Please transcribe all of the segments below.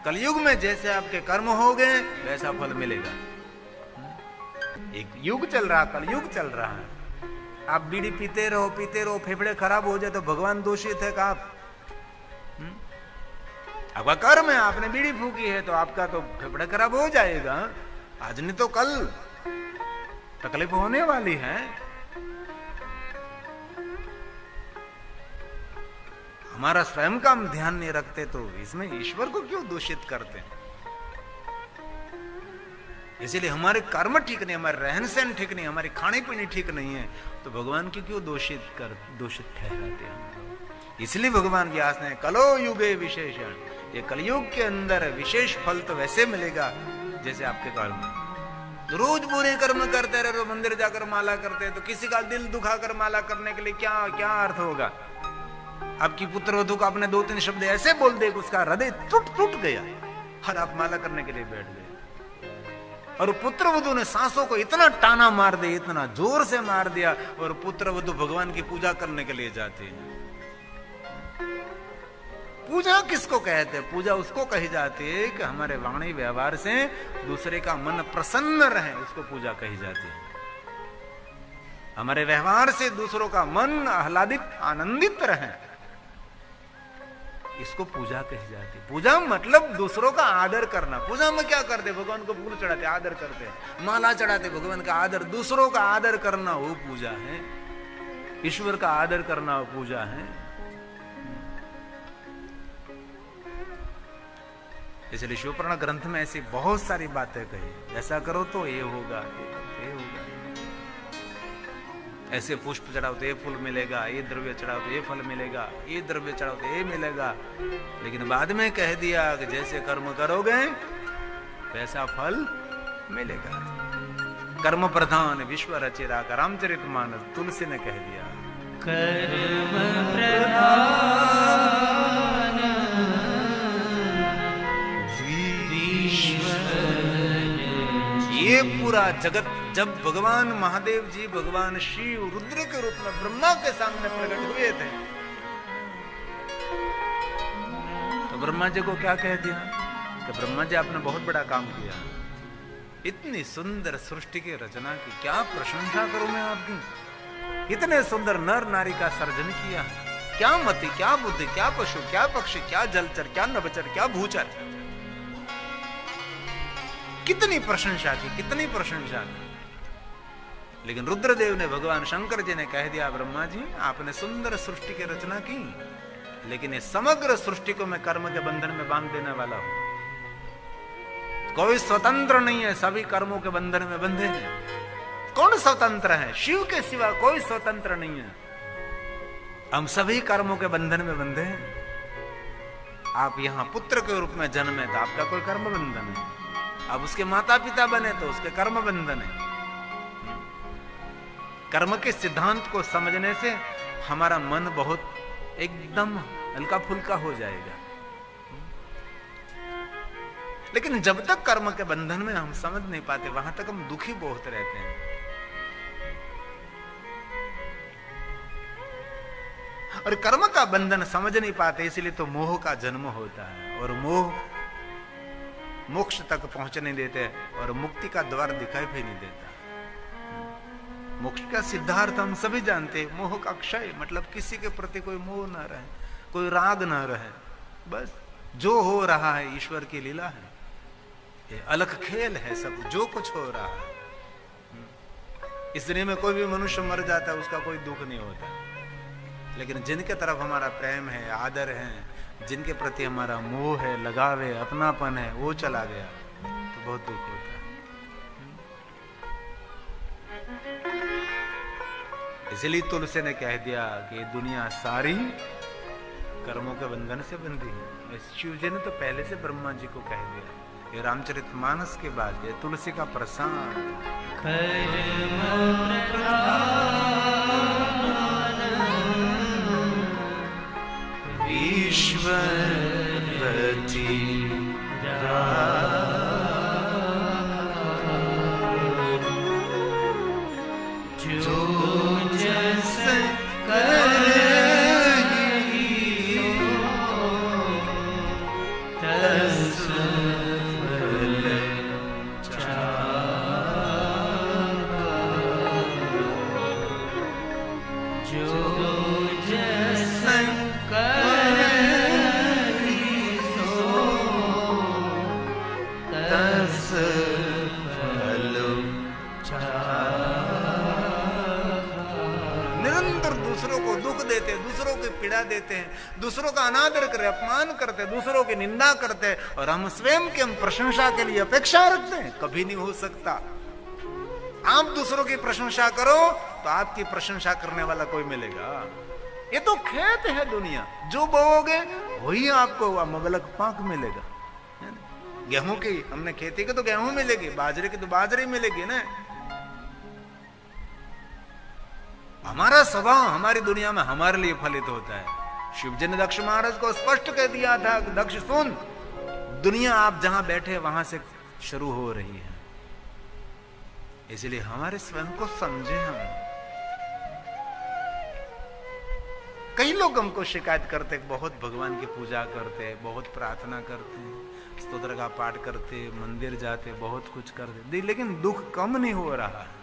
कलयुग में जैसे आपके कर्म हो गए वैसा फल मिलेगा। एक युग चल रहा, कलयुग चल रहा है। आप बीड़ी पीते रहो, फेफड़े खराब हो जाए तो भगवान दोषित है का आप? आपका कर्म है, आपने बीड़ी फूकी है तो आपका तो फेफड़े खराब हो जाएगा। आज नहीं तो कल तकलीफ होने वाली है। हमारा स्वयं का हम ध्यान नहीं रखते तो इसमें ईश्वर को क्यों दूषित करते हैं? इसीलिए हमारे कर्म ठीक नहीं, हमारे रहन सहन ठीक नहीं, हमारी खाने पीने ठीक नहीं है तो भगवान की क्यों दूषित ठहराते हैं? इसलिए भगवान व्यास ने कलो युगे विशेषण, ये कलयुग के अंदर विशेष फल तो वैसे मिलेगा जैसे आपके कर्म। तो रोज बुरे कर्म करते रहे, मंदिर जाकर माला करते हैं तो किसी का दिल दुखाकर माला करने के लिए क्या क्या अर्थ होगा? आपकी पुत्र वधू को आपने 2-3 शब्द ऐसे बोल दे कि उसका हृदय टूट गया और आप माला करने के लिए बैठ गए। और पुत्र वधू ने सांसों को इतना टाना मार दिया, इतना जोर से मार दिया, और पुत्र वधू भगवान की पूजा करने के लिए जाते हैं। पूजा किसको कहते हैं? पूजा उसको कही जाती है कि हमारे वाणी व्यवहार से दूसरे का मन प्रसन्न रहे, उसको पूजा कही जाती है। हमारे व्यवहार से दूसरों का मन आह्लादित आनंदित रहे, इसको पूजा कही जाती है। पूजा मतलब दूसरों का आदर करना। पूजा में क्या करते? भगवान को फूल चढ़ाते, आदर करते, माला चढ़ाते, भगवान का आदर, दूसरों का आदर करना वो पूजा है। ईश्वर का आदर करना वो पूजा है। इसलिए शिवपुराण ग्रंथ में ऐसी बहुत सारी बातें कही, ऐसा करो तो ये होगा, ये होगा, ऐसे पुष्प चढ़ाओ तो ये फूल मिलेगा, ये द्रव्य चढ़ाओ तो ये फल मिलेगा, ये द्रव्य चढ़ाओ तो ये मिलेगा। लेकिन बाद में कह दिया कि जैसे कर्म करोगे वैसा फल मिलेगा। कर्म प्रधान विश्व रचिरा का रामचरितमानस तुलसी ने कह दिया, कर्म प्रधान ये पूरा जगत। जब भगवान महादेव जी भगवान शिव रुद्र के रूप में ब्रह्मा के सामने प्रकट हुए थे तो ब्रह्मा जी को क्या कह दिया कि ब्रह्मा जी आपने बहुत बड़ा काम किया, इतनी सुंदर सृष्टि की रचना की, क्या प्रशंसा करूं मैं आपकी। इतने सुंदर नर नारी का सर्जन किया, क्या मति, क्या बुद्धि, क्या पशु, क्या पक्षी, क्या जलचर, क्या नभचर, क्या भूचर, कितनी प्रशंसा की, कितनी प्रशंसा की। लेकिन रुद्रदेव ने, भगवान शंकर जी ने कह दिया, ब्रह्मा जी आपने सुंदर सृष्टि की रचना की, लेकिन ये समग्र सृष्टि को मैं कर्म के बंधन में बांध देने वाला हूं। कोई स्वतंत्र नहीं है, सभी कर्मों के बंधन में बंधे हैं। कौन स्वतंत्र है? शिव के सिवा कोई स्वतंत्र नहीं है। हम सभी कर्मों के बंधन में बंधे हैं। आप यहां पुत्र के रूप में जन्मे तो आपका कोई कर्म बंधन है, अब उसके माता पिता बने तो उसके कर्म बंधन है। कर्म के सिद्धांत को समझने से हमारा मन बहुत एकदम हल्का फुल्का हो जाएगा। लेकिन जब तक कर्म के बंधन में हम समझ नहीं पाते वहां तक हम दुखी बहुत रहते हैं। और कर्म का बंधन समझ नहीं पाते, इसलिए तो मोह का जन्म होता है, और मोह मोक्ष तक पहुंचने देते और मुक्ति का द्वार दिखाई भी नहीं देता। मोक्ष का सिद्धार्थ हम सभी जानते हैं, मोह का क्षय, मतलब किसी के प्रति कोई मोह ना रहे, कोई राग ना रहे, बस जो हो रहा है ईश्वर की लीला है, ये अलग खेल है, सब जो कुछ हो रहा है। इस दुनिया में कोई भी मनुष्य मर जाता है उसका कोई दुख नहीं होता, लेकिन जिनके तरफ हमारा प्रेम है, आदर है, जिनके प्रति हमारा मोह है, लगाव है, अपनापन है, वो चला गया तो बहुत दुख होता है। इसलिए तुलसी ने कह दिया कि दुनिया सारी कर्मों के बंधन से बंधी है। शिव जी ने तो पहले से ब्रह्मा जी को कह दिया। ये रामचरितमानस के बाद ये तुलसी का प्रसाद। ईश्वर पीड़ा देते हैं, दूसरों का अनादर करते, अपमान करते, दूसरों की निंदा करते, और हम स्वयं की हम प्रशंसा के लिए अपेक्षा रखते हैं, कभी नहीं हो सकता। आप दूसरों की प्रशंसा करो तो आपकी प्रशंसा करने वाला कोई मिलेगा। ये तो खेत है दुनिया, जो बोओगे वही आपको मुबलक पाक मिलेगा। गेहूं की हमने खेती की तो गेहूं मिलेगी, बाजरे की तो बाजरे मिलेगी ना। हमारा स्वभाव हमारी दुनिया में हमारे लिए फलित होता है। शिवजी ने दक्ष महाराज को स्पष्ट कह दिया था, दक्ष सुन, दुनिया आप जहां बैठे वहां से शुरू हो रही है, इसलिए हमारे स्वयं को समझे। हम कई लोग हमको शिकायत करते, बहुत भगवान की पूजा करते, बहुत प्रार्थना करते, स्तोत्र का पाठ करते, मंदिर जाते, बहुत कुछ करते, लेकिन दुख कम नहीं हो रहा है।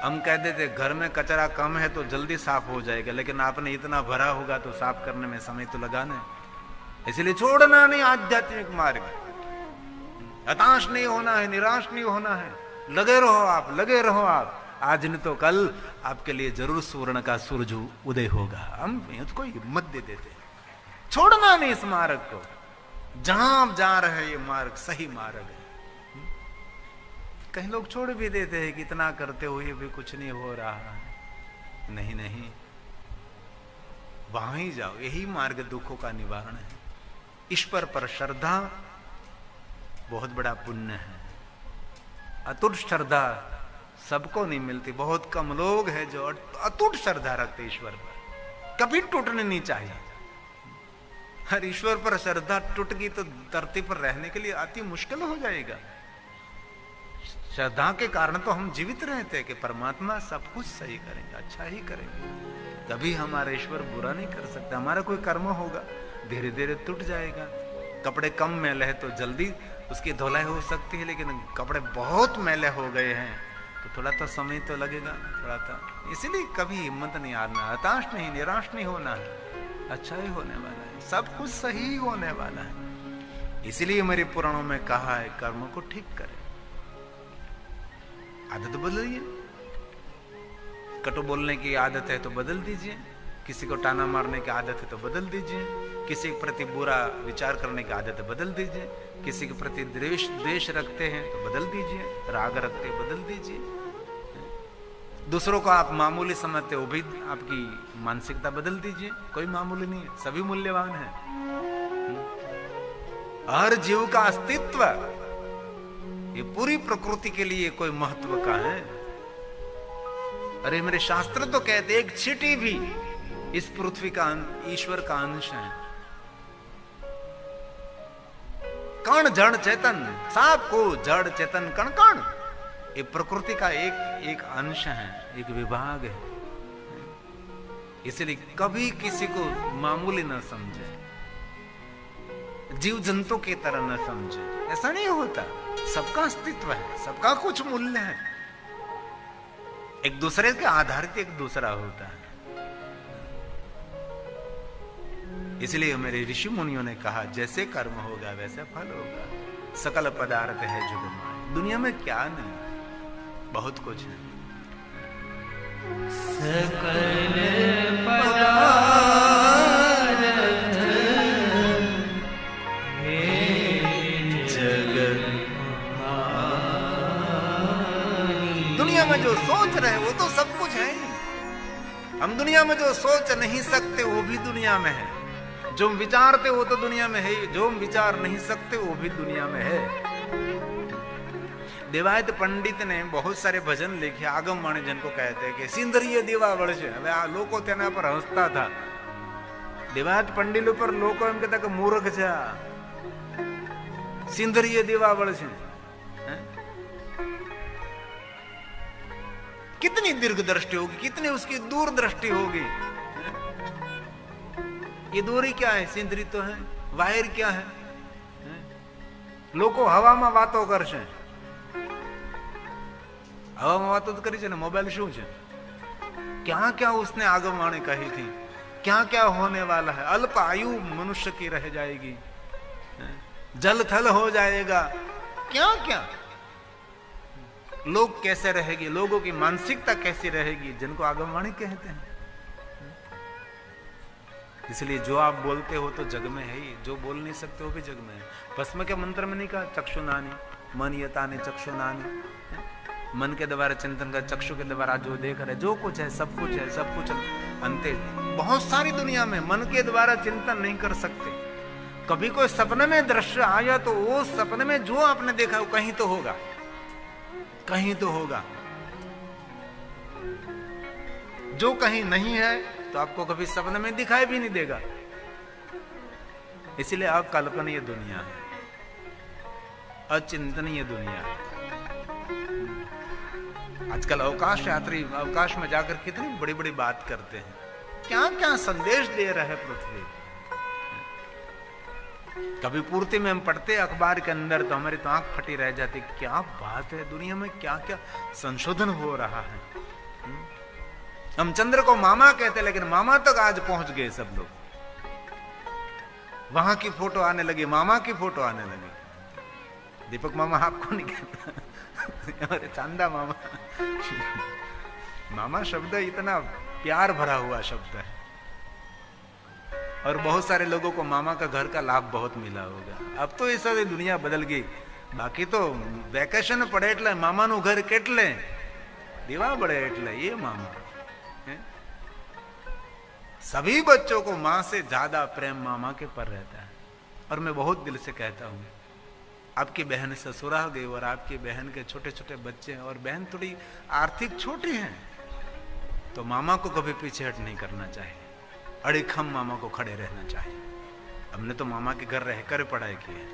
हम कह देते घर में कचरा कम है तो जल्दी साफ हो जाएगा, लेकिन आपने इतना भरा होगा तो साफ करने में समय तो लगाना, इसलिए छोड़ना नहीं आध्यात्मिक मार्ग। हताश नहीं होना है, निराश नहीं होना है, लगे रहो आप, लगे रहो आप। आज नहीं तो कल आपके लिए जरूर स्वर्ण का सूरज उदय होगा। हम उसको हिम्मत दे देते, छोड़ना नहीं इस मार्ग को। जहां आप जा रहे हैं ये मार्ग सही मार्ग है। कई लोग छोड़ भी देते हैं कि इतना करते हुए भी कुछ नहीं हो रहा है। नहीं नहीं, वहां ही जाओ, यही मार्ग दुखों का निवारण है। ईश्वर पर श्रद्धा बहुत बड़ा पुण्य है। अतुट श्रद्धा सबको नहीं मिलती, बहुत कम लोग हैं जो अतुट श्रद्धा रखते ईश्वर पर, कभी टूटने नहीं चाहिए। हर ईश्वर पर श्रद्धा टूट गई तो धरती पर रहने के लिए अति मुश्किल हो जाएगा। श्रद्धा के कारण तो हम जीवित रहते हैं कि परमात्मा सब कुछ सही करेंगे, अच्छा ही करेंगे। कभी हमारा ईश्वर बुरा नहीं कर सकता। हमारा कोई कर्म होगा, धीरे धीरे टूट जाएगा। कपड़े कम मैले है तो जल्दी उसकी धुलाई हो सकती है, लेकिन कपड़े बहुत मैले हो गए हैं तो थोड़ा तो समय तो लगेगा, थोड़ा तो। इसीलिए कभी हिम्मत नहीं हारना, हताश नहीं, निराश नहीं होना है। अच्छा ही होने वाला है, सब कुछ सही होने वाला है। इसीलिए मेरे पुराणों में कहा है कर्म को ठीक करें। आदत बदलिए, कटु बोलने की आदत है तो बदल दीजिए, किसी को ताना मारने की आदत है तो बदल दीजिए, किसी के प्रति बुरा विचार करने की आदत है बदल दीजिए, किसी के प्रति द्वेष रखते हैं तो बदल दीजिए, राग रखते हैं बदल दीजिए। दूसरों को आप मामूली समझते हो भी आपकी मानसिकता बदल दीजिए। कोई मामूली नहीं है, सभी मूल्यवान है। हर जीव का अस्तित्व ये पूरी प्रकृति के लिए कोई महत्व का है। अरे मेरे शास्त्र तो कहते एक चींटी भी इस पृथ्वी का ईश्वर का अंश है। कण जड़ चेतन, सांप को जड़ चेतन कण कण, ये प्रकृति का एक अंश है, एक विभाग है। इसलिए कभी किसी को मामूली न समझे, जीव जंतु की तरह न समझे। ऐसा नहीं होता, सबका अस्तित्व है, सबका कुछ मूल्य है। एक दूसरे के आधारित एक दूसरा होता है। इसलिए मेरे ऋषि मुनियों ने कहा जैसे कर्म होगा वैसे फल होगा। सकल पदार्थ है जुग माय। दुनिया में क्या नहीं, बहुत कुछ है। सकल पदार्थ है जगत माय। दुनिया में जो सोच रहे वो तो सब कुछ है। हम दुनिया में जो सोच नहीं सकते वो भी दुनिया में है। जो हम विचारते वो तो दुनिया में है, जो हम विचार नहीं सकते वो भी दुनिया में है। देवायत पंडित ने बहुत सारे भजन लिखे, आगम वाणी जिनको कहते हैं कि सिंदरीय देवा वळशे। હવે આ લોકો તેના પર હસતા હતા। દેવાયત पंडित पर લોકો એમ કહેતા કે મૂર્ખ છે, સિંદરીય દેવા વળશે। कितनी दीर्घ दृष्टि होगी, कितनी उसकी दूरदृष्टि होगी। ये दूरी क्या है, सिंदरी तो है, वायर क्या है। लोग हवा में बातों करशे, हवा में बातों तो करी छे ने, मोबाइल शू छे। क्या क्या उसने आगमवाणी कही थी, क्या क्या होने वाला है। अल्प आयु मनुष्य की रह जाएगी, जल थल हो जाएगा, क्या क्या। लोग कैसे रहेगी, लोगों की मानसिकता कैसी रहेगी, जिनको आगमवाणी कहते हैं। इसलिए जो आप बोलते हो तो जग में है ही, जो बोल नहीं सकते हो भी जग में है। भस्म के मंत्र में नहीं कहा चक्षुनानी मन यताने चक्षुनानी, मन के द्वारा चिंतन कर, चक्षु के द्वारा जो देख रहे, जो कुछ है सब कुछ है, सब कुछ अंते। बहुत सारी दुनिया में मन के द्वारा चिंतन नहीं कर सकते। कभी कोई सपने में दृश्य आया तो वो सपने में जो आपने देखा वो कहीं तो होगा, कहीं तो होगा। जो कहीं नहीं है तो आपको कभी सपने में दिखाई भी नहीं देगा। इसलिए अकल्पनीय दुनिया है, अचिंतनीय दुनिया है। आजकल अवकाश यात्री अवकाश में जाकर कितनी बड़ी बड़ी बात करते हैं, क्या क्या संदेश दे रहे पृथ्वी। कभी पूर्ति में हम पढ़ते अखबार के अंदर तो हमारी तो आंख फटी रह जाती, क्या बात है, दुनिया में क्या क्या संशोधन हो रहा है। हम चंद्र को मामा कहते, लेकिन मामा तक आज पहुंच गए सब लोग। वहां की फोटो आने लगी, मामा की फोटो आने लगी। दीपक मामा आपको नहीं कहता, अरे चांदा मामा। मामा शब्द इतना प्यार भरा हुआ शब्द है, और बहुत सारे लोगों को मामा का घर का लाभ बहुत मिला होगा। अब तो ये सारी दुनिया बदल गई। बाकी तो वेकेशन पड़े એટલે मामाનું घर કેટલે દીવા બળે એટલે ये मामा। सभी बच्चों को मां से ज्यादा प्रेम मामा के पर रहता है। और मैं बहुत दिल से कहता हूं, आपकी बहन ससुराल गई और आपकी बहन के छोटे छोटे बच्चे हैं और बहन थोड़ी आर्थिक छोटी हैं, तो मामा को कभी पीछे हट नहीं करना चाहिए, अड़िखम मामा को खड़े रहना चाहिए। हमने तो मामा के घर रहकर पढ़ाई की है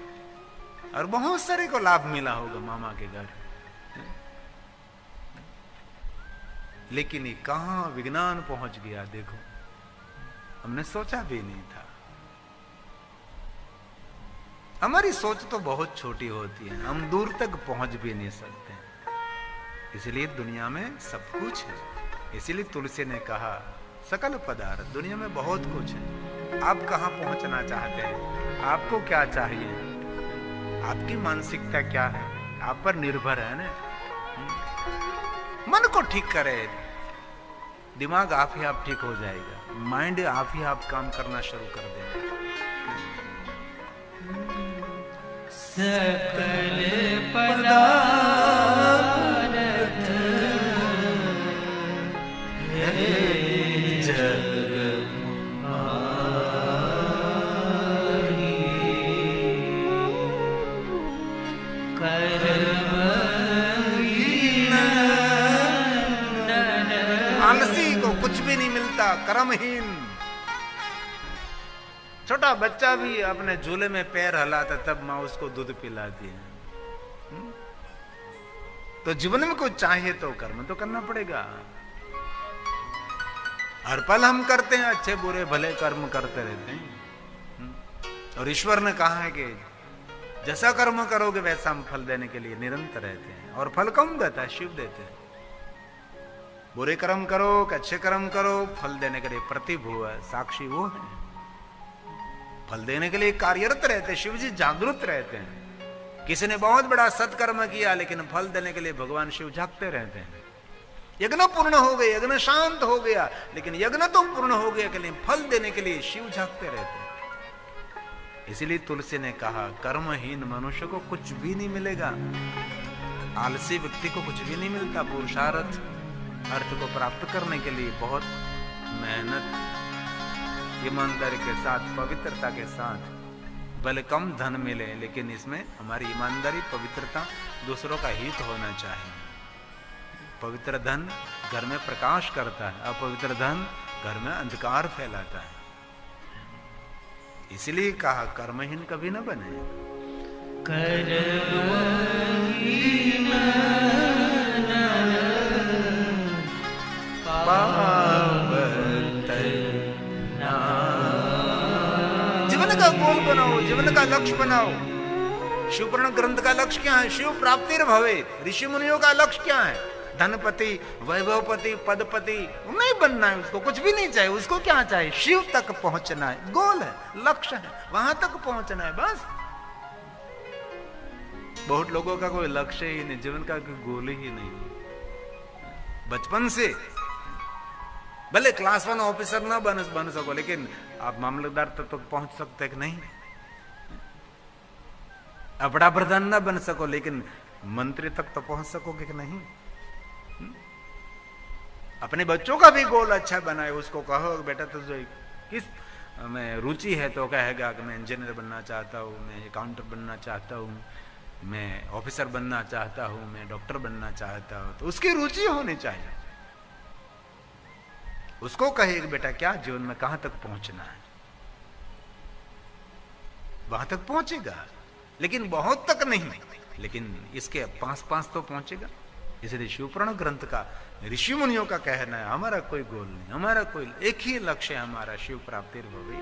और बहुत सारे को लाभ मिला होगा मामा के घर, लेकिन ये कहां विज्ञान पहुंच गया देखो, हमने सोचा भी नहीं था। हमारी सोच तो बहुत छोटी होती है, हम दूर तक पहुंच भी नहीं सकते। इसलिए दुनिया में सब कुछ है। इसीलिए तुलसी ने कहा सकल पदार्थ, दुनिया में बहुत कुछ है। आप कहां पहुंचना चाहते हैं, आपको क्या चाहिए, आपकी मानसिकता क्या है, आप पर निर्भर है ना। मन को ठीक करे, दिमाग आप ही आप ठीक हो जाएगा, माइंड आप ही आप काम करना शुरू कर देगा। सकल पदार्थ है जग माही, कर्महीन। आलसी को कुछ भी नहीं मिलता, कर्महीन। छोटा बच्चा भी अपने झूले में पैर हलाता तब माँ उसको दूध पिलाती है। तो जीवन में कुछ चाहिए तो कर्म तो करना पड़ेगा। हर पल हम करते हैं अच्छे बुरे भले कर्म करते रहते हैं। और ईश्वर ने कहा है कि जैसा कर्म करोगे वैसा हम फल देने के लिए निरंतर रहते हैं। और फल कौन देता है? शिव देते हैं। बुरे कर्म करो कि अच्छे कर्म करो, फल देने के लिए प्रतिभू है, साक्षी वो है। फल देने के लिए कार्यरत रहते हैं, शिव जी जागरूक रहते हैं। किसी ने बहुत बड़ा सत्कर्म किया लेकिन फल देने के लिए भगवान शिव जागते रहते हैं। यज्ञ पूर्ण हो गए, यज्ञ शांत हो गया, लेकिन यज्ञ तो पूर्ण हो गया के लिए फल देने के लिए शिव जागते रहते हैं। इसलिए तुलसी ने कहा कर्महीन मनुष्य को कुछ भी नहीं मिलेगा, आलसी व्यक्ति को कुछ भी नहीं मिलता। पुरुषार्थ अर्थ को प्राप्त करने के लिए बहुत मेहनत, ईमानदारी के साथ, पवित्रता के साथ, भले कम धन मिले लेकिन इसमें हमारी ईमानदारी, पवित्रता, दूसरों का हित होना चाहिए। पवित्र धन घर में प्रकाश करता है, अपवित्र धन घर में अंधकार फैलाता है। इसलिए कहा कर्महीन कभी न बने। कर्महीन जीवन का गोल बनाओ, जीवन का लक्ष्य बनाओ। शिवपुराण ग्रंथ का लक्ष्य क्या है? शिव प्राप्ति भवे। ऋषि मुनियों का लक्ष्य क्या है? धनपति, वैभवपति, पदपति नहीं बनना है, उसको कुछ भी नहीं चाहिए। उसको क्या चाहिए? शिव तक पहुंचना है, गोल है, लक्ष्य है, वहां तक पहुंचना है बस। बहुत लोगों का कोई लक्ष्य ही नहीं, जीवन का कोई गोल ही नहीं। बचपन से भले क्लास 1 ऑफिसर ना बन सको, लेकिन आप मामलतदार तक तो पहुंच सकते कि नहीं? आप बड़ा प्रधान ना बन सको, लेकिन मंत्री तक तो पहुंच सकोगे कि नहीं? अपने बच्चों का भी गोल अच्छा बनाए, उसको कहो बेटा तुझे किस में रुचि है, तो कहेगा कि मैं इंजीनियर बनना चाहता हूँ, मैं अकाउंटेंट बनना चाहता हूँ, मैं ऑफिसर बनना चाहता हूँ, मैं डॉक्टर बनना चाहता हूँ। तो उसकी रुचि होनी चाहिए। उसको कहे कि बेटा क्या जीवन में कहां तक पहुंचना है, वहां तक पहुंचेगा, लेकिन बहुत तक नहीं, लेकिन इसके पास तो पहुंचेगा। इसलिए शिवपुराण ग्रंथ का ऋषि मुनियों का कहना है, हमारा कोई गोल नहीं, हमारा कोई एक ही लक्ष्य है, हमारा शिव प्राप्ति भवे,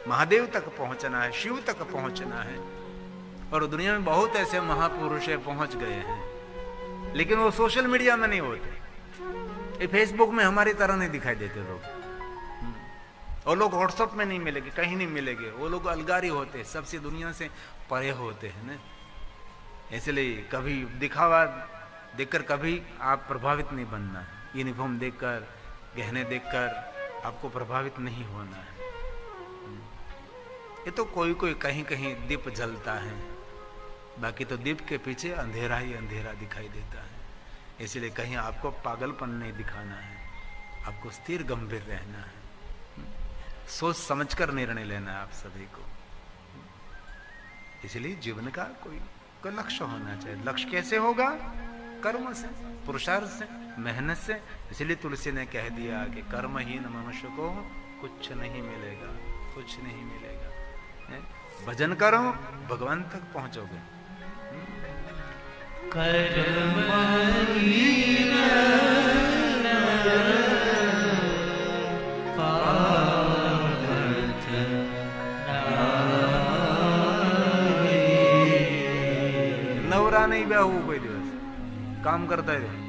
महादेव तक पहुंचना है, शिव तक पहुंचना है। और दुनिया में बहुत ऐसे महापुरुष पहुंच गए हैं, लेकिन वो सोशल मीडिया में नहीं होते, ये फेसबुक में हमारी तरह नहीं दिखाई देते लोग। और लोग व्हाट्सएप में नहीं मिलेंगे, कहीं नहीं मिलेंगे, वो लोग अलगारी होते हैं, सबसे दुनिया से परे होते हैं ना। इसलिए कभी दिखावा देखकर कभी आप प्रभावित नहीं बनना है। यूनिफॉर्म देखकर, गहने देखकर आपको प्रभावित नहीं होना है। ये तो कोई कोई कहीं कहीं दीप जलता है, बाकी तो दीप के पीछे अंधेरा ही अंधेरा दिखाई देता है। इसलिए कहीं आपको पागलपन नहीं दिखाना है, आपको स्थिर गंभीर रहना है, सोच समझकर निर्णय लेना है आप सभी को। इसलिए जीवन का कोई लक्ष्य होना चाहिए। लक्ष्य कैसे होगा? कर्म से, पुरुषार्थ से, मेहनत से। इसलिए तुलसी ने कह दिया कि कर्महीन मनुष्य को कुछ नहीं मिलेगा, कुछ नहीं मिलेगा। भजन करो, भगवान तक पहुंचोगे। कर्महीन पार्थ नवरा नहीं बेहू कोई दिवस काम करता है।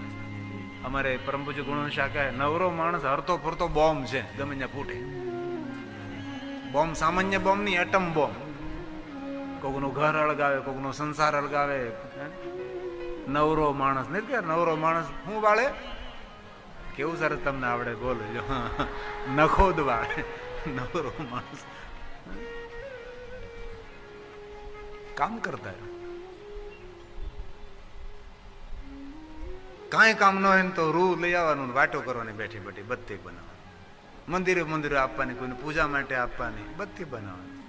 અમારે પરમ પૂજ્ય ગુણવંશા કહે નવરો માણસ હરતો ફરતો બોમ્બ છે, ગમે ત્યાં ફૂટે. બોમ્બ સામાન્ય બોમ્બ નહીં, એટમ બોમ્બ. કોકનું ઘર અળગાવે, કોકનો સંસાર અળગાવે. નવરો માણસ નહીં કે નવરો માણસ શું વાળે? કેવું સરસ તમને આવડે, બોલો નખોદ વાળે નવરો માણસ. કામ કરતા કાંઈ કામ ન હોય ને તો રૂ લઈ આવવાનું, વાટો કરવાની, બેઠી બેઠી બત્તી બનાવવાની, મંદિરે મંદિરે આપવાની, કોઈને પૂજા માટે આપવાની, બત્તી બનાવવાની.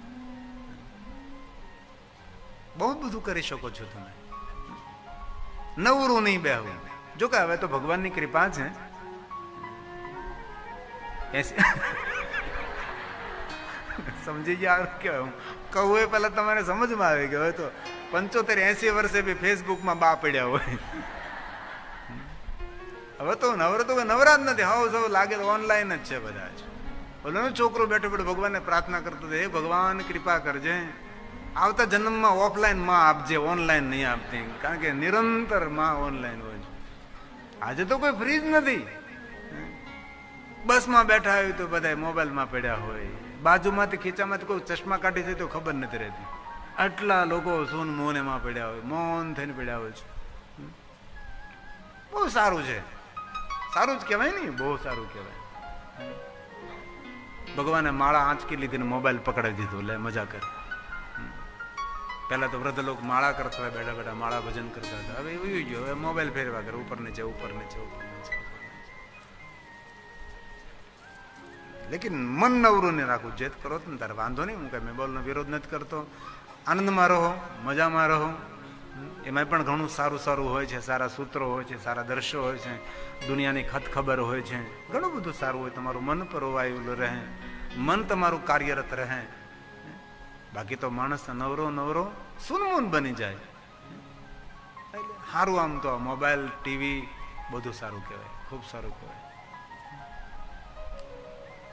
બહુ બધું કરી શકો છો તમે. નવરું નહીં બેહવું. જો કે હવે તો ભગવાનની કૃપા છે. સમજી ગયા કે કહું એ પેલા તમારે સમજમાં આવે કે હવે તો 75-80 વર્ષે બી ફેસબુકમાં બા પડ્યા હોય. હવે તો નવરા જ નથી. હાવ સૌ લાગે તો ઓનલાઈન જ છે બધા જ. બોલો ને છોકરો બેઠો બેઠો ભગવાનને પ્રાર્થના કરતો હે ભગવાન કૃપા કરજે, આવતા જન્મમાં ઓફલાઈન માં આપજે, ઓનલાઈન નહીં આપતી. કારણ કે નિરંતર માં ઓનલાઈન હોય છે. આજે તો કોઈ ફ્રી જ નથી. બસમાં બેઠા હોય તો બધા મોબાઈલમાં પડ્યા હોય, બાજુમાંથી ખીચામાંથી કોઈ ચશ્મા કાઢી દે તો ખબર નથી રહેતી. આટલા લોકો સૂન મોને માં પડ્યા હોય, મૌન થઈને પડ્યા હોય છે. બહુ સારું છે, સારું જ કહેવાય ને, બહુ સારું કહેવાય. ભગવાને માળા આંચકી લીધી ને મોબાઈલ પકડાવી દીધું, લે મજા કર. પેલા તો વૃદ્ધ લોકો માળા કરતા હોય, બેઠા બેઠા માળા ભજન કરતા હતા. હવે એવું ગયો, હવે મોબાઈલ ફેરવા કરે, ઉપર નીચે ઉપર નીચે ઉપર નીચે. લેકિન મન નવરું ને રાખવું. જેત કરો ને તારે વાંધો નહીં, હું કઈ મોબાઈલનો વિરોધ નથી કરતો. આનંદમાં રહો, મજામાં રહો. એમાં પણ ઘણું સારું સારું હોય છે, સારા સૂત્રો હોય છે, સારા દ્રશ્યો હોય છે, દુનિયાની ખત ખબર હોય છે, ઘણું બધું સારું હોય. તમારું મન પરોવાયેલું રહે, મન તમારું કાર્યરત રહે. બાકી તો માણસ નવરો નવરો સુનમૂન બની જાય. સારું આમ તો મોબાઈલ, ટીવી બધું સારું કહેવાય, ખૂબ સારું કહેવાય.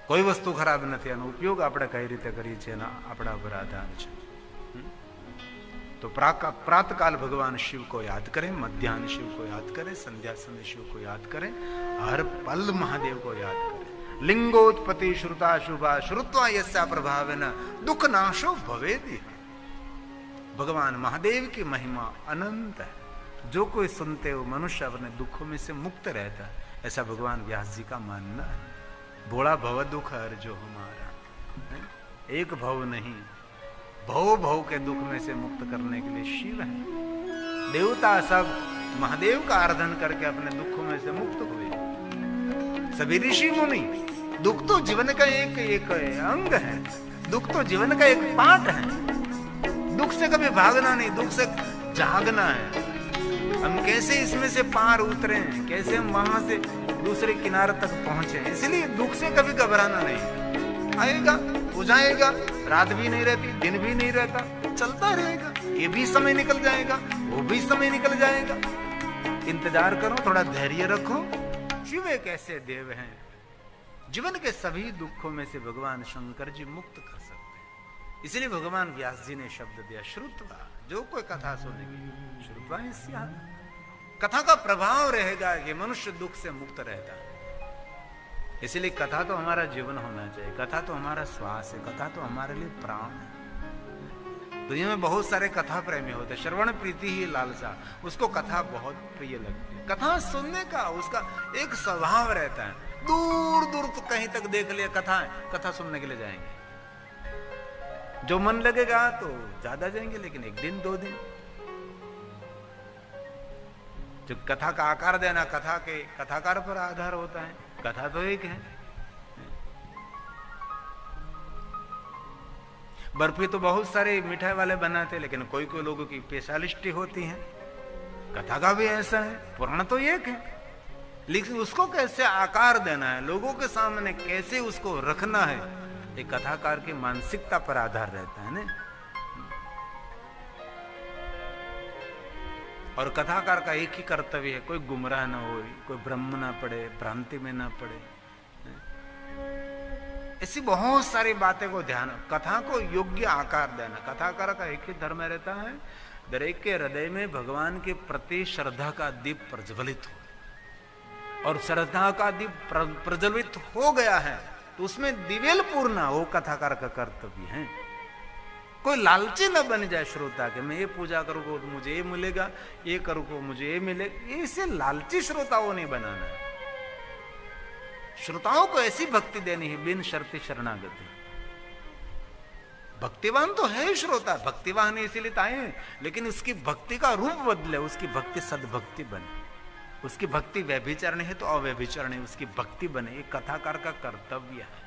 કોઈ વસ્તુ ખરાબ નથી. એનો ઉપયોગ આપણે કઈ રીતે કરીએ છીએ એના આપણા પર આધાર છે. तो प्रातकाल भगवान शिव को याद करें, मध्याह्न शिव को याद करें, संध्या समय शिव को याद करें, हर पल महादेव को याद करें. लिंगोत्पत्ति श्रुता शुभा श्रुत्वा यस्या प्रभावेन दुख नाशो भवेदि. भगवान महादेव की महिमा अनंत है. जो कोई सुनते हो मनुष्य अपने दुखों में से मुक्त रहता है, ऐसा भगवान व्यास जी का मानना है. भोला भव दुख हर जो हमारा. एक भव नहीं, भव भव के दुख में से मुक्त करने के लिए शिव है। देवता सब महादेव का आराधन करके अपने दुखों में से मुक्त हुए। सभी ऋषि मुनि, दुख तो जीवन का एक अंग है, दुख तो जीवन का एक पार्ट है। दुख से कभी भागना नहीं, दुख से जागना है। हम कैसे इसमें से पार उतरे, कैसे हम वहां से दूसरे किनारे तक पहुंचे। इसलिए दुख से कभी घबराना नहीं। आएगा, हो जाएगा, रात भी नहीं रहती, दिन भी नहीं रहता, चलता रहेगा। ये भी समय निकल जाएगा, वो भी समय निकल जाएगा। इंतजार करो, थोड़ा धैर्य रखो। शिव एक ऐसे देव हैं, जीवन के सभी दुखों में से भगवान शंकर जी मुक्त कर सकते हैं। इसलिए भगवान व्यास जी ने शब्द दिया श्रुत्वा, जो कोई कथा सुनेगी, श्रुत्वा स्या। कथा का प्रभाव रहेगा कि मनुष्य दुख से मुक्त रहता है। इसलिए कथा तो हमारा जीवन होना चाहिए, कथा तो हमारा श्वास है, कथा तो हमारे लिए प्राण है। दुनिया में बहुत सारे कथा प्रेमी होते हैं, श्रवण प्रीति ही लालसा, उसको कथा बहुत प्रिय लगती है। कथा सुनने का उसका एक स्वभाव रहता है। दूर दूर तो कहीं तक देख लिया कथा है, कथा सुनने के लिए जाएंगे। जो मन लगेगा तो ज्यादा जाएंगे, लेकिन एक दिन दो दिन। जो कथा का आकार देना कथा के कथाकार पर आधार होता है। कथा तो एक है। बर्फी तो बहुत सारे मिठाई वाले बनाते, लेकिन कोई कोई लोगों की स्पेशलिस्टी होती है। कथा का भी ऐसा है, पुराण तो एक है, लेकिन उसको कैसे आकार देना है, लोगों के सामने कैसे उसको रखना है, ये कथाकार की मानसिकता पर आधार रहता है ना। और कथाकार का एक ही कर्तव्य है, कोई गुमराह ना हो, कोई भ्रम ना पड़े, भ्रांति में ना पड़े। ऐसी बहुत सारी बातें को ध्यान, कथा को योग्य आकार देना। कथाकार का एक ही धर्म रहता है, दरेक के हृदय में भगवान के प्रति श्रद्धा का दीप प्रज्वलित हो, और श्रद्धा का दीप प्रज्वलित हो गया है तो उसमें दिवेल पूर्णा वो कथाकार का कर्तव्य है। कोई लालची न बन जाए श्रोता के, मैं ये पूजा करूंगा तो मुझे ये मिलेगा, ये करूंगा मुझे ये मिलेगा। इसे लालची श्रोताओं नहीं बनाना है। श्रोताओं को ऐसी भक्ति देनी है बिन शर्ती शरणागति। भक्तिवान तो है श्रोता, भक्तिवान इसीलिए आए हैं, लेकिन उसकी भक्ति का रूप बदले, उसकी भक्ति सद्भक्ति बने। उसकी भक्ति व्यभिचारणी है तो अव्यभिचारणी उसकी भक्ति बने, ये कथाकार का कर्तव्य है।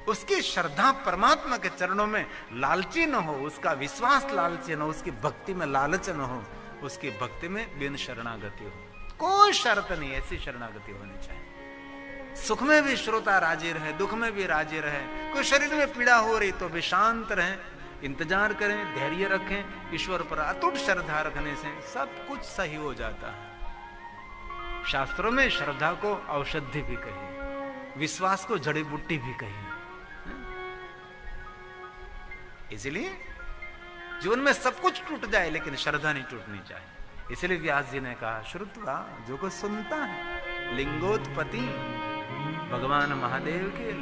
उसकी श्रद्धा परमात्मा के चरणों में लालची न हो, उसका विश्वास लालची न हो, उसकी भक्ति में लालच न हो, उसकी भक्ति में बिन शरणागति हो। कोई शर्त नहीं, ऐसी शरणागति होनी चाहिए। सुख में भी श्रोता राजी रहे, दुख में भी राजी रहे। कोई शरीर में पीड़ा हो रही तो भी शांत रहें, इंतजार करें, धैर्य रखें। ईश्वर पर अटूट श्रद्धा रखने से सब कुछ सही हो जाता है। शास्त्रों में श्रद्धा को औषधि भी कही, विश्वास को जड़ी बूटी भी कही। इसलिए जीवन में सब कुछ टूट जाए लेकिन श्रद्धा नहीं टूटनी चाहिए। इसलिए व्यास जी ने कहा श्रुत्वा, जो को सुनता है, लिंगोत्पत्ति, भगवान महादेव के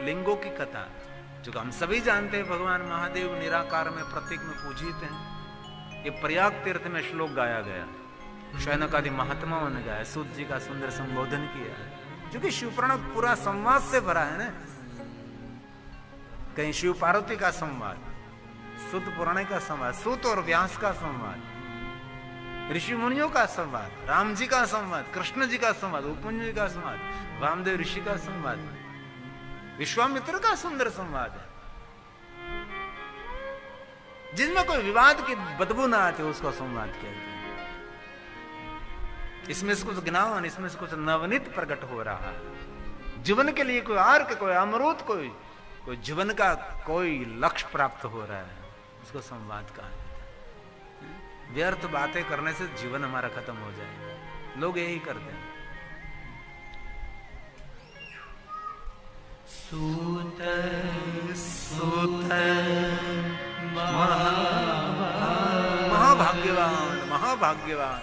लिंगों की कथा, जो हम सभी जानते हैं। भगवान महादेव निराकार में प्रतीक में पूजित हैं। ये प्रयाग तीर्थ में श्लोक गाया गया, शौनकादि महात्माओं ने गाया, सूत जी का सुंदर संबोधन किया है। क्योंकि शिवपुराण पूरा संवाद से भरा है ना। कहीं शिव पार्वती का संवाद, सूत पुराण का संवाद, सूत और व्यास का संवाद, ऋषि मुनियों का संवाद, राम जी का संवाद, कृष्ण जी का संवाद, उपमन्यु जी का संवाद, वामदेव ऋषि का संवाद, विश्वामित्र का सुंदर संवाद है। जिसमें कोई विवाद की बदबू ना आती उसको संवाद कहते हैं। इसमें से कुछ ज्ञान, इसमें से कुछ नवनीत प्रकट हो रहा है। जीवन के लिए कोई अर्क, कोई अमृत, कोई जीवन का कोई लक्ष्य प्राप्त हो रहा है, उसको संवाद कहा जाता है। व्यर्थ बातें करने से जीवन हमारा खत्म हो जाएगा। लोग यही करते हैं। सूत सूत महाभाग्यवान महाभाग्यवान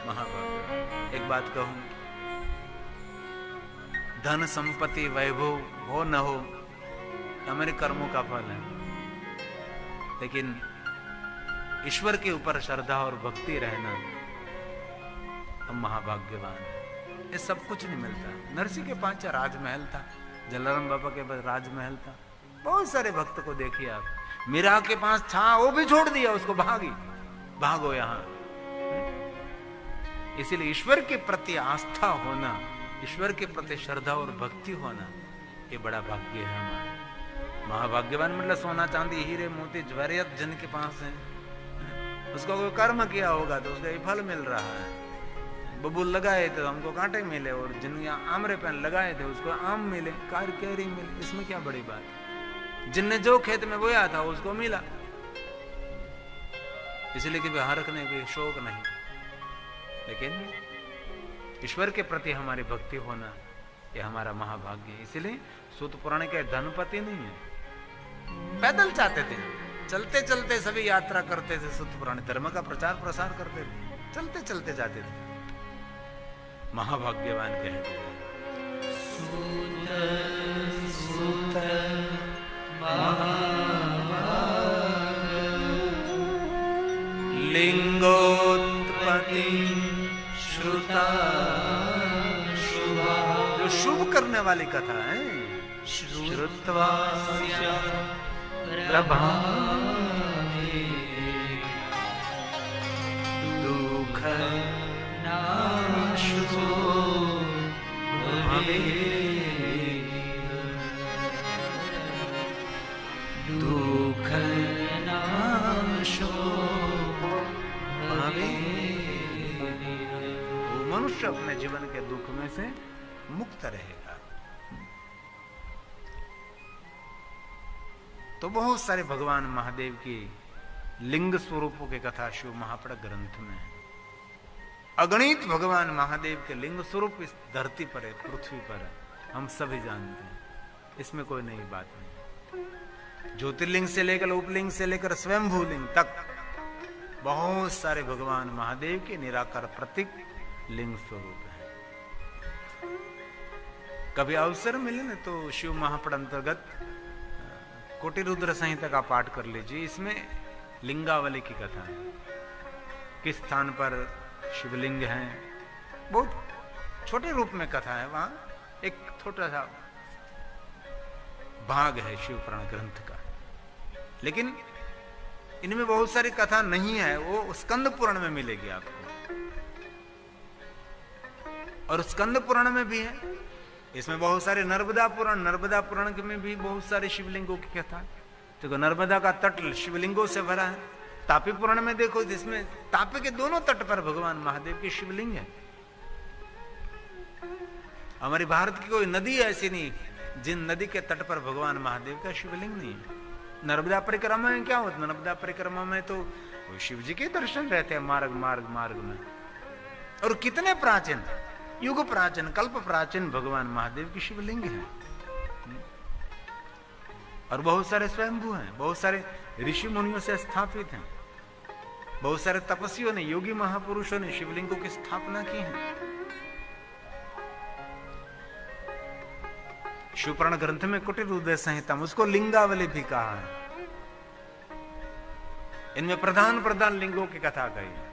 महाभाग्यवान। एक बात कहूं, धन संपत्ति वैभव हो न हो, हमारे कर्मों का फल है। लेकिन ईश्वर के ऊपर श्रद्धा और भक्ति रहना, हम महाभाग्यवान हैं। ये सब कुछ नहीं मिलता। नरसिंह के 5 राजमहल था, जलाराम बाबा के पास राजमहल था, बहुत सारे भक्त को देखिए आप, मीरा के पास था, वो भी छोड़ दिया उसको, भागो यहां। इसीलिए ईश्वर के प्रति आस्था होना, ईश्वर के प्रति श्रद्धा और भक्ति होना, ये बड़ा भाग्य है हमारा। महाभाग्यवान मतलब सोना चांदी हीरे मोती जवाहरियत जिनके पास है, उसको कोई कर्म किया होगा तो उसका ये फल मिल रहा है। बबूल लगाए थे तो हमको कांटे मिले, और जिन आमरे पेन लगाए थे उसको आम मिले, कैरी मिले, इसमें क्या बड़ी बात है। जिनने जो खेत में बोया था उसको मिला, इसलिए कि हरकने की शौक नहीं। लेकिन ईश्वर के प्रति हमारी भक्ति होना ये हमारा महाभाग्य है। इसलिए सूत पुराण के धनपति नहीं है, पैदल जाते थे, चलते चलते सभी यात्रा करते थे, सूत पुराण धर्म का प्रचार प्रसार करते थे, चलते चलते जाते थे। महाभाग्यवान कहते हैं। लिंगोत्पत्ति श्रुता शुभा, जो शुभ करने वाली कथा है, श्रुत्वा प्रभाते दुख नाशो दुख नाशो, वो मनुष्य अपने जीवन के दुख में से मुक्त रहेगा। तो बहुत सारे भगवान महादेव की लिंग स्वरूपों की कथा शिव महापड़ ग्रंथ में है। अगणित भगवान महादेव के लिंग स्वरूप इस धरती पर है, पृथ्वी पर है, हम सभी जानते हैं, इसमें कोई नई बात नहीं। ज्योतिर्लिंग से लेकर उपलिंग से लेकर स्वयंभू लिंग तक बहुत सारे भगवान महादेव के निराकार प्रतीक लिंग स्वरूप है। कभी अवसर मिले ना तो शिव महापड़ अंतर्गत कोटि रुद्र संहिता का पाठ कर लीजिए, इसमें लिंगावली की कथा है, किस स्थान पर शिवलिंग है, बहुत छोटे रूप में कथा है, वहां एक छोटा सा भाग है शिव पुराण ग्रंथ का। लेकिन इनमें बहुत सारी कथा नहीं है, वो स्कंद पुराण में मिलेगी आपको, और स्कंद पुराण में भी है। इसमें बहुत सारे नर्मदा पुराण में भी बहुत सारे शिवलिंगों की कथा, तो नर्मदा का तट शिवलिंगों से भरा है। तापी पुराण में देखो, जिसमें तापी के दोनों तट पर भगवान महादेव की शिवलिंग है। हमारी भारत की कोई नदी ऐसी नहीं जिन नदी के तट पर भगवान महादेव का शिवलिंग नहीं है। नर्मदा परिक्रमा में क्या होता है, नर्मदा परिक्रमा में तो शिव जी के दर्शन रहते हैं मार्ग में। और कितने प्राचीन, युग प्राचीन, कल्प प्राचीन भगवान महादेव की शिवलिंग है। और बहुत सारे स्वयंभू हैं, बहुत सारे ऋषि मुनियों से स्थापित हैं, बहुत सारे तपस्वियों ने, योगी महापुरुषों ने शिवलिंगों की स्थापना की है। शिवपुराण ग्रंथ में कोटि रुद्र संहिता, उसको लिंगावली भी कहा है। इनमें प्रधान लिंगों की कथा कही है।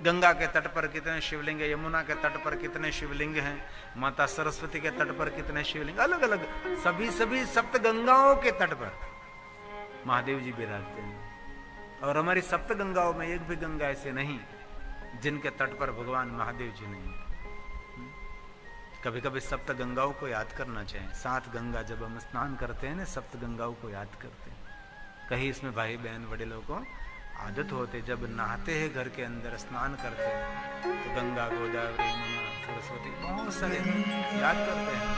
गंगा के तट पर कितने शिवलिंग है, यमुना के तट पर कितने शिवलिंग हैं, माता सरस्वती के तट पर कितने शिवलिंग, अलग अलग सभी सप्त गंगाओं के तट पर महादेव जी विराजते हैं। और हमारी सप्त गंगाओं में एक भी गंगा ऐसे नहीं जिनके तट पर भगवान महादेव जी नहीं। कभी कभी सप्त गंगाओं को याद करना चाहिए। 7 गंगा जब हम स्नान करते हैं ना, सप्त गंगाओं को याद करते हैं। कहीं इसमें भाई बहन बड़े लोगों को आदत होते, जब नहाते हैं घर के अंदर स्नान करते हैं तो गंगा गोदावरी यमुना सरस्वती बहुत सारे याद करते हैं।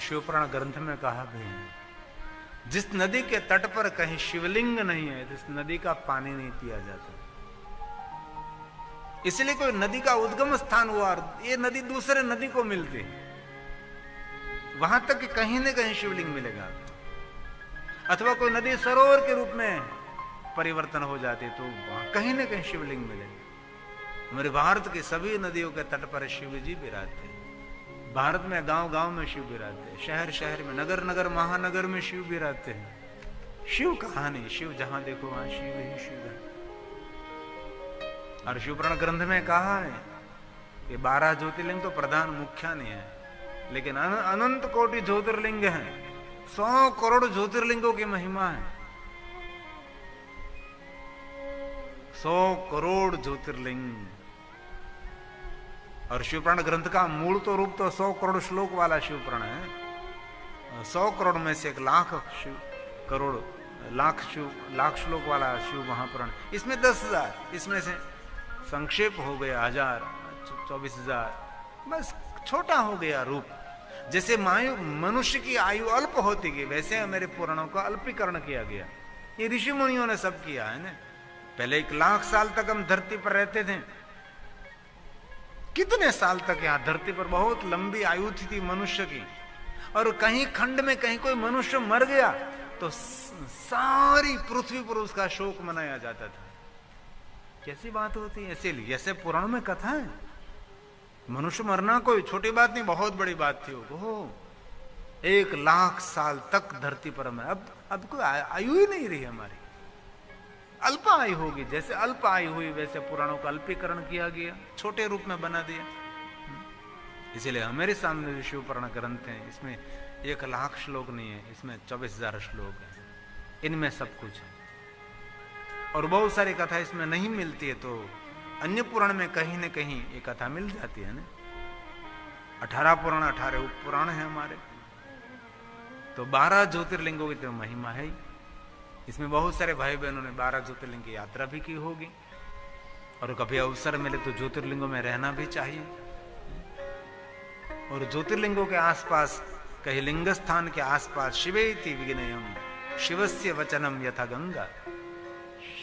शिवपुराण ग्रंथ में कहा भी है, जिस नदी के तट पर कहीं शिवलिंग नहीं है, तो इस नदी का पानी नहीं पिया जाता। इसलिए कोई नदी का उद्गम स्थान हुआ और ये नदी दूसरे नदी को मिलती है, वहां तक कि कहीं न कहीं शिवलिंग मिलेगा। अथवा कोई नदी सरोवर के रूप में परिवर्तन हो जाती तो वहां कहीं न कहीं शिवलिंग मिलेगा। हमारे भारत की सभी नदियों के तट पर शिव जी विराजते हैं। भारत में गांव गांव में शिव विराजते हैं, शहर शहर में, नगर नगर महानगर में शिव विराजते हैं। शिव कहां नहीं, शिव जहां देखो वहां शिव ही शिव है। और शिवपुराण ग्रंथ में कहा है कि 12 ज्योतिर्लिंग तो प्रधान मुख्य नहीं है, लेकिन अनंत कोटि ज्योतिर्लिंग है। 100 करोड़ ज्योतिर्लिंगों की महिमा है। 100 करोड़ ज्योतिर्लिंग। और शिवपुराण ग्रंथ का मूल तो रूप तो 100 करोड़ श्लोक वाला शिवपुराण है। 100 करोड़ में से 1 लाख करोड़ लाख श्लोक वाला शिव महापुराण। इसमें 10,000, इसमें से संक्षेप हो गया 1000, 24,000, बस छोटा हो गया रूप। जैसे मनुष्य की आयु अल्प होती गई, वैसे मेरे पुराणों का अल्पीकरण किया गया। ये ऋषि मुनियों ने सब किया है ना। पहले 1 लाख साल तक हम धरती पर रहते थे। कितने साल तक यहाँ धरती पर बहुत लंबी आयु थी मनुष्य की। और कहीं खंड में कहीं कोई मनुष्य मर गया तो सारी पृथ्वी पर उसका शोक मनाया जाता था। कैसी बात होती है। इसीलिए ऐसे पुराण में कथा है, मनुष्य मरना कोई छोटी बात नहीं, बहुत बड़ी बात थी वो। 1 लाख साल तक धरती पर मैं अब कोई आयु ही नहीं रही हमारी, अल्प आयु होगी। जैसे अल्प आयु हुई वैसे पुराणों का अल्पीकरण किया गया, छोटे रूप में बना दिया। इसीलिए हमारे सामने जो शिवपुराण ग्रंथ है, इसमें 1 लाख श्लोक नहीं है, इसमें 24,000 श्लोक है। इनमें सब कुछ है। और बहुत सारी कथा इसमें नहीं मिलती है, तो अन्य पुराण में कहीं न कहीं ये कथा मिल जाती है ना। 18 पुराण, 18 उप पुराण है हमारे। तो 12 ज्योतिर्लिंगों की तो महिमा है ही। इसमें बहुत सारे भाई बहनों ने 12 ज्योतिर्लिंग की यात्रा भी की होगी। और कभी अवसर मिले तो ज्योतिर्लिंगों में रहना भी चाहिए। और ज्योतिर्लिंगों के आसपास, कहीं लिंग स्थान के आसपास, शिवेति विघ्नयम, शिवस्य वचनम यथा गंगा।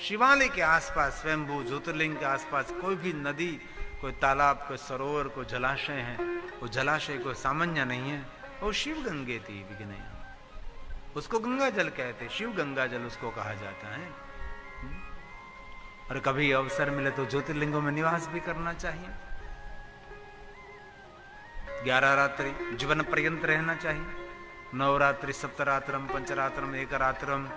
शिवालय के आसपास, स्वयंभू ज्योतिर्लिंग के आसपास कोई भी नदी, कोई तालाब, कोई सरोवर, कोई जलाशय है, वो जलाशय कोई सामान्य नहीं है। वो शिव गंगे थी विघ्नयम, उसको गंगा जल कहते, शिव गंगा जल उसको कहा जाता है। और कभी अवसर मिले तो ज्योतिर्लिंगों में निवास भी करना चाहिए। 11 रात्रि जीवन पर्यंत रहना चाहिए। 9 रात्रि, सप्तरात्रम, पंचरात्रम, एकरात्रम।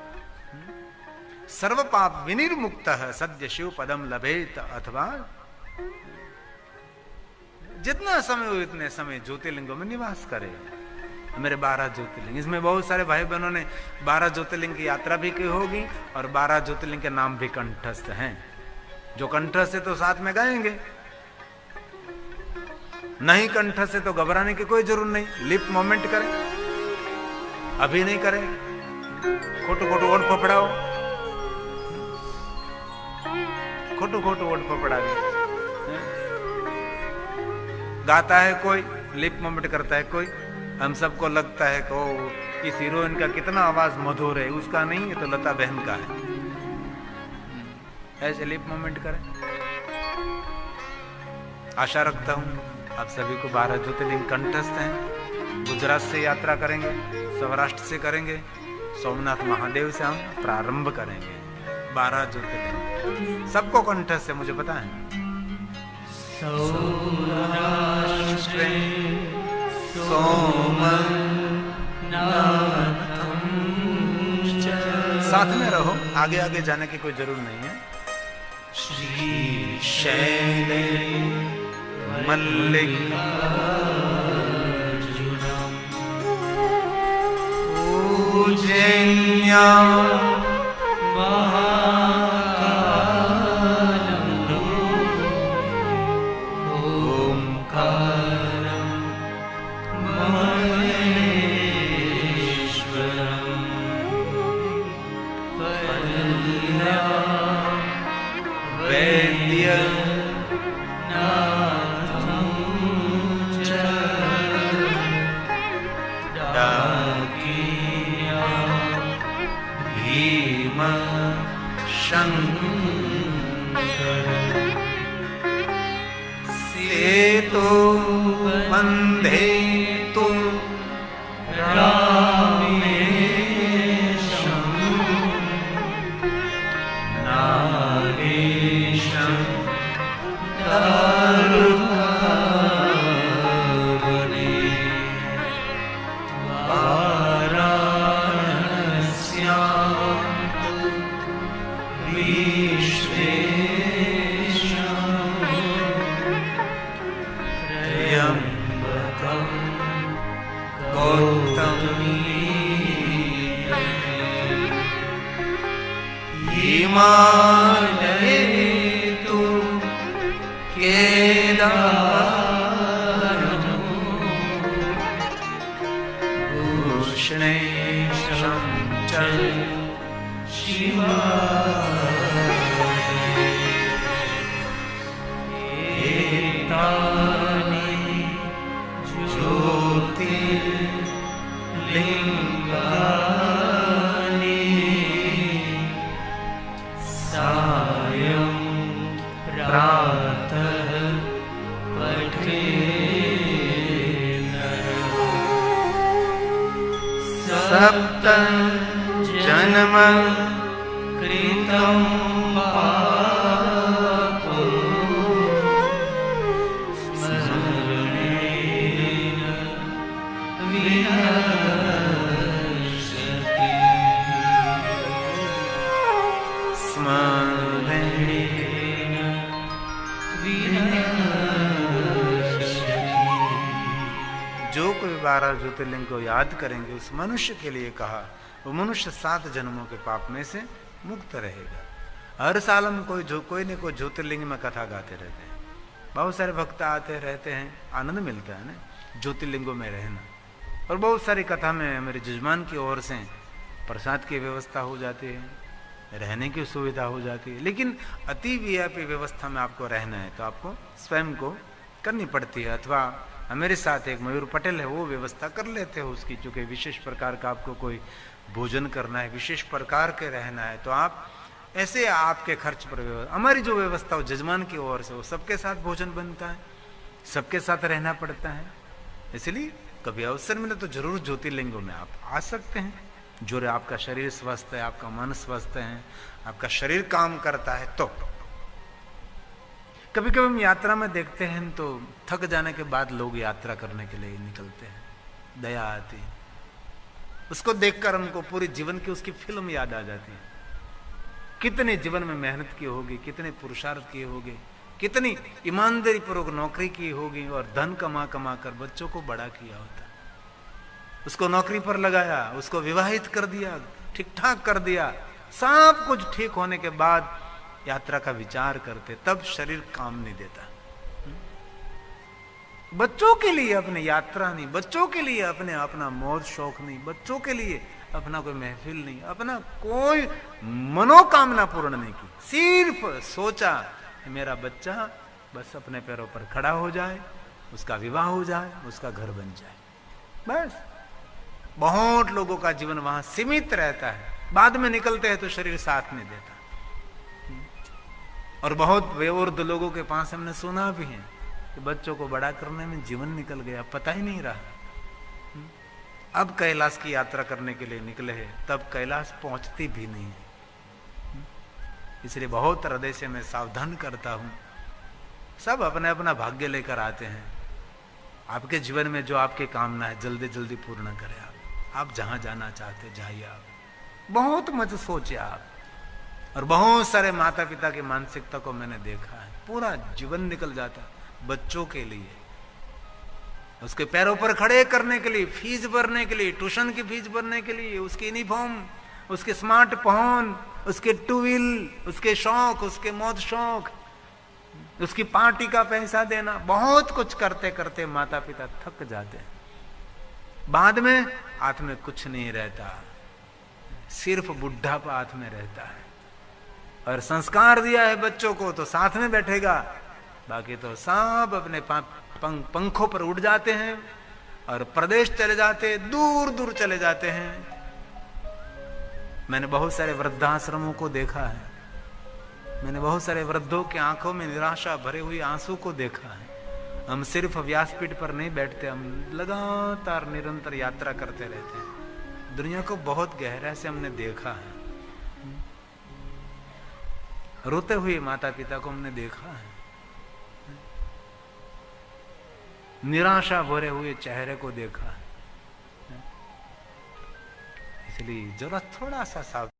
सर्व पाप विनिर्मुक्त सद्य शिव पदम लभेत। अथवा जितना समय हो इतने समय ज्योतिर्लिंगों में निवास करे। मेरे 12 ज्योतिर्लिंग, इसमें बहुत सारे भाई बहनों ने 12 ज्योतिर्लिंग की यात्रा भी की होगी और 12 ज्योतिर्लिंग के नाम भी कंठस्थ हैं। जो कंठस्थ है तो साथ में गाएंगे, नहीं कंठस्थ है तो घबराने की कोई जरूरत नहीं। लिप मोमेंट करें, अभी नहीं करें, खोटो खोटो ओट पपड़ाओ, खोटो खोटो ओट पपड़ा दे। गाता है कोई, लिप मोमेंट करता है कोई। हम सबको लगता है कि इस हीरोइन का कितना आवाज मधुर है, उसका नहीं है तो लता बहन का है। ऐसे लिप मोमेंट करें। आशा रखता हूं आप सभी को 12 ज्योतिर्लिंग कंठस्थ हैं। गुजरात से यात्रा करेंगे, सौराष्ट्र से करेंगे, सोमनाथ महादेव से हम प्रारंभ करेंगे। 12 ज्योतिर्लिंग सबको कंठस्थ है, मुझे पता है। सौराष्ट्रे सोमनाथं च। साथ में रहो, आगे आगे जाने की कोई जरूरत नहीं है। श्रीशैले मल्लिकार्जुनम उज्जैन्या सेतु बंधे तु रामेशं नागेशं दारुकावने वाराणस्यां विश्वेशं त्र्यम्बकं गौतमी हिमालये तु केदारं उष्णेशं च एतानि ज्योतिर्लिङ्गानि सायं प्रातः पठेन्न सप्त जन्म कृतं पापो स्मरणेन विनश्यति स्मरणेन विनश्यति। जो कोई 12 ज्योतिर्लिंग को याद करेंगे उस मनुष्य के लिए कहा वो मनुष्य 7 जन्मों के पाप में से मुक्त रहेगा। हर साल हम कोई न कोई ज्योतिर्लिंग में कथा गाते रहते हैं। बहुत सारे भक्त आते रहते हैं, आनंद मिलता है ना ज्योतिर्लिंगों में रहना। और बहुत सारी कथा में मेरे जजमान की ओर से प्रसाद की व्यवस्था हो जाती है, रहने की सुविधा हो जाती है। लेकिन अति वीआईपी व्यवस्था में आपको रहना है तो आपको स्वयं को करनी पड़ती है। अथवा मेरे साथ एक मयूर पटेल है, वो व्यवस्था कर लेते हो उसकी, चूंकि विशेष प्रकार का आपको कोई भोजन करना है, विशेष प्रकार के रहना है तो आप ऐसे आपके खर्च पर व्यवस्था। हमारी जो व्यवस्था हो जजमान की ओर से वो सबके साथ भोजन बनता है, सबके साथ रहना पड़ता है। इसलिए कभी अवसर मिले तो जरूर ज्योतिर्लिंगों में आप आ सकते हैं। जो आपका शरीर स्वस्थ है, आपका मन स्वस्थ है, आपका शरीर काम करता है तो। कभी कभी हम यात्रा में देखते हैं तो थक जाने के बाद लोग यात्रा करने के लिए निकलते हैं, दया आती है। उसको देखकर हमको पूरी जीवन की उसकी फिल्म याद आ जाती है। कितने जीवन में मेहनत की होगी, कितने पुरुषार्थ किए होंगे, कितनी ईमानदारी पूर्वक नौकरी की होगी और धन कमा कमा कर बच्चों को बड़ा किया होता। उसको नौकरी पर लगाया, उसको विवाहित कर दिया, ठीक ठाक कर दिया, सब कुछ ठीक होने के बाद यात्रा का विचार करते, तब शरीर काम नहीं देता। बच्चों के लिए अपनी यात्रा नहीं, बच्चों के लिए अपने अपना मौज शौक नहीं, बच्चों के लिए अपना कोई महफिल नहीं, अपना कोई मनोकामना पूर्ण नहीं की। सिर्फ सोचा मेरा बच्चा बस अपने पैरों पर खड़ा हो जाए, उसका विवाह हो जाए, उसका घर बन जाए, बस। बहुत लोगों का जीवन वहां सीमित रहता है, बाद में निकलते हैं तो शरीर साथ नहीं देता। और बहुत बेवृद्ध लोगों के पास हमने सुना भी है कि बच्चों को बड़ा करने में जीवन निकल गया, पता ही नहीं रहा। अब कैलाश की यात्रा करने के लिए निकले हैं, तब कैलाश पहुंचती भी नहीं है। इसलिए बहुत हृदय से मैं सावधान करता हूं। सब अपने अपना भाग्य लेकर आते हैं। आपके जीवन में जो आपकी कामना है जल्दी जल्दी पूर्ण करें। आप जहां जाना चाहते जाइए। आप बहुत मत सोचिए आप। और बहुत सारे माता पिता की मानसिकता को मैंने देखा है, पूरा जीवन निकल जाता है बच्चों के लिए, उसके पैरों पर खड़े करने के लिए, फीस भरने के लिए, ट्यूशन की फीस भरने के लिए, उसके यूनिफॉर्म, उसके स्मार्टफोन, उसके टू व्हील, उसके शौक, उसके मौज शौक, उसकी पार्टी का पैसा देना, बहुत कुछ करते करते माता पिता थक जाते हैं। बाद में हाथ में कुछ नहीं रहता, सिर्फ बुढ़ापा हाथ में रहता है। और संस्कार दिया है बच्चों को तो साथ में बैठेगा, बाकी तो सब अपने पंखों पर उड़ जाते हैं और प्रदेश चले जाते, दूर दूर चले जाते हैं। मैंने बहुत सारे वृद्धाश्रमों को देखा है, मैंने बहुत सारे वृद्धों की आंखों में निराशा भरे हुए आंसू को देखा है। हम सिर्फ व्यासपीठ पर नहीं बैठते, हम लगातार निरंतर यात्रा करते रहते हैं। दुनिया को बहुत गहराई से हमने देखा है। रोते हुए माता पिता को हमने देखा है, निराशा भरे हुए चेहरे को देखा है। इसलिए जरा थोड़ा सा सावधान